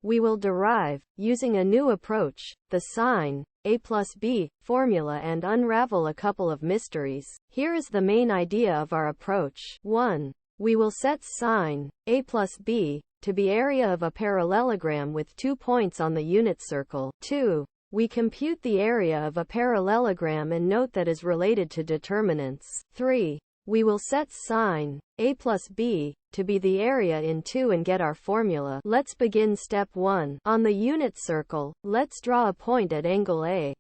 we will derive, using a new approach, the sine a plus b formula and unravel a couple of mysteries. Here is the main idea of our approach. 1. We will set sine a plus b to be area of a parallelogram with 2 points on the unit circle. 2. We compute the area of a parallelogram and note that is related to determinants. 3. We will set sine a plus b to be the area in 2 and get our formula. Let's begin step 1. On the unit circle, let's draw a point at angle A.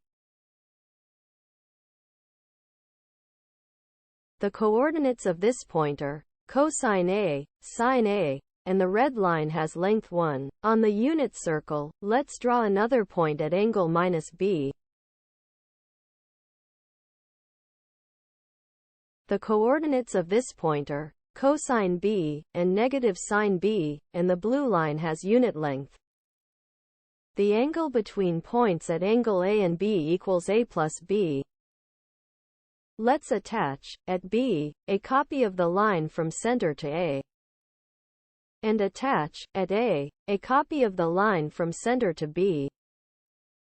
The coordinates of this point are cosine A, sine A, and the red line has length 1. On the unit circle, let's draw another point at angle minus B. The coordinates of this point are cosine B and negative sine B, and the blue line has unit length. The angle between points at angle A and B equals A plus B. Let's attach, at B, a copy of the line from center to A. And attach, at A, a copy of the line from center to B.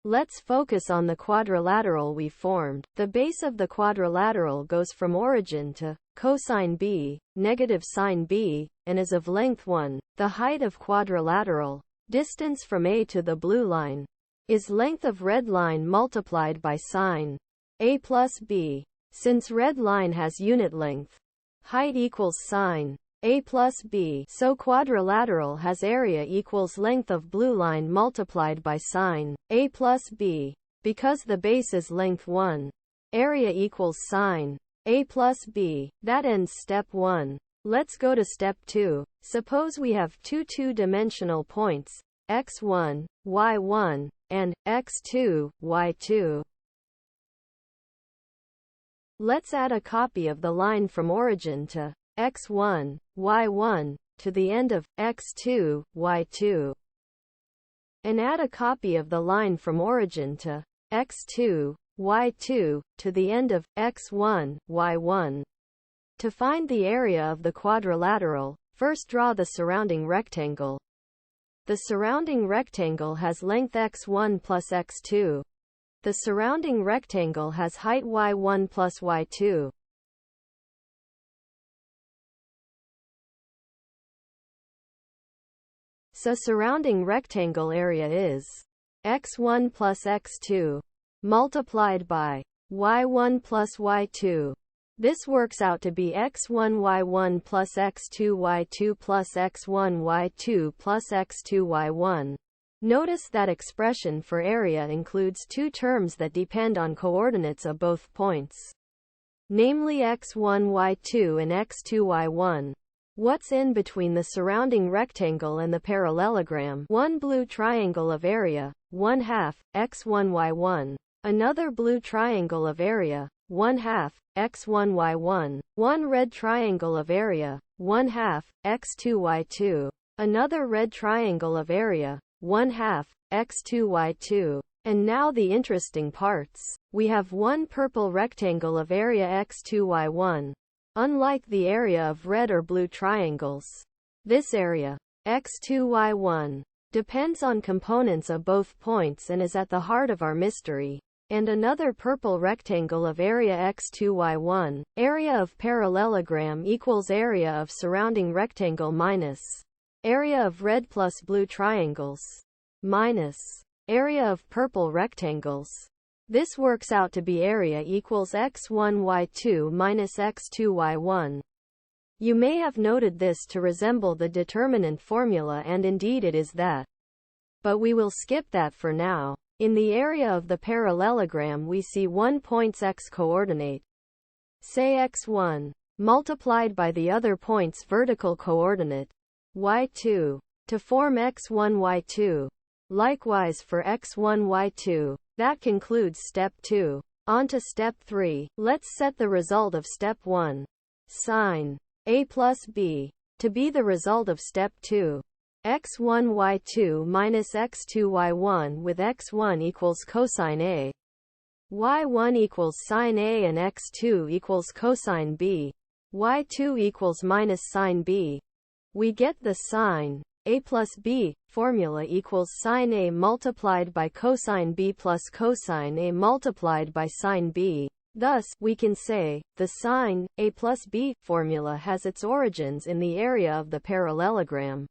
Let's focus on the quadrilateral we formed. The base of the quadrilateral goes from origin to cosine B, negative sine B, and is of length 1. The height of quadrilateral, distance from A to the blue line, is length of red line multiplied by sine A plus B. Since red line has unit length, height equals sine A plus B, so quadrilateral has area equals length of blue line multiplied by sine A plus B. Because the base is length 1, area equals sine A plus B. That ends step 1. Let's go to step 2. Suppose we have two two-dimensional points, x1, y1, and x2, y2. Let's add a copy of the line from origin to x1, y1, to the end of x2, y2. And add a copy of the line from origin to x2, y2, to the end of x1, y1. To find the area of the quadrilateral, first draw the surrounding rectangle. The surrounding rectangle has length x1 plus x2. The surrounding rectangle has height y1 plus y2. So surrounding rectangle area is x1 plus x2 multiplied by y1 plus y2. This works out to be x1 y1 plus x2 y2 plus x1 y2 plus x2 y1. Notice that expression for area includes two terms that depend on coordinates of both points, namely x1 y2 and x2 y1. What's in between the surrounding rectangle and the parallelogram? One blue triangle of area, 1/2, x1 y1. Another blue triangle of area, 1/2, x1 y1. One red triangle of area, 1/2, x2 y2. Another red triangle of area, 1/2, x2 y2. And now the interesting parts. We have one purple rectangle of area x2 y1. Unlike the area of red or blue triangles, this area, x2 y1, depends on components of both points and is at the heart of our mystery. And another purple rectangle of area x2 y1, area of parallelogram equals area of surrounding rectangle minus area of red plus blue triangles minus area of purple rectangles. This works out to be area equals x1 y2 minus x2 y1. You may have noted this to resemble the determinant formula, and indeed it is that. But we will skip that for now. In the area of the parallelogram we see one point's x-coordinate, say x1, multiplied by the other point's vertical coordinate, y2, to form x1 y2. Likewise for x1 y2. That concludes step 2. On to step 3. Let's set the result of step 1, sine A plus B, to be the result of step 2. x1 y2 minus x2 y1, with x1 equals cosine A, y1 equals sine A, and x2 equals cosine B, y2 equals minus sine B. We get the sine A plus B formula equals sine A multiplied by cosine B plus cosine A multiplied by sine B. Thus, we can say, the sine A plus B formula has its origins in the area of the parallelogram.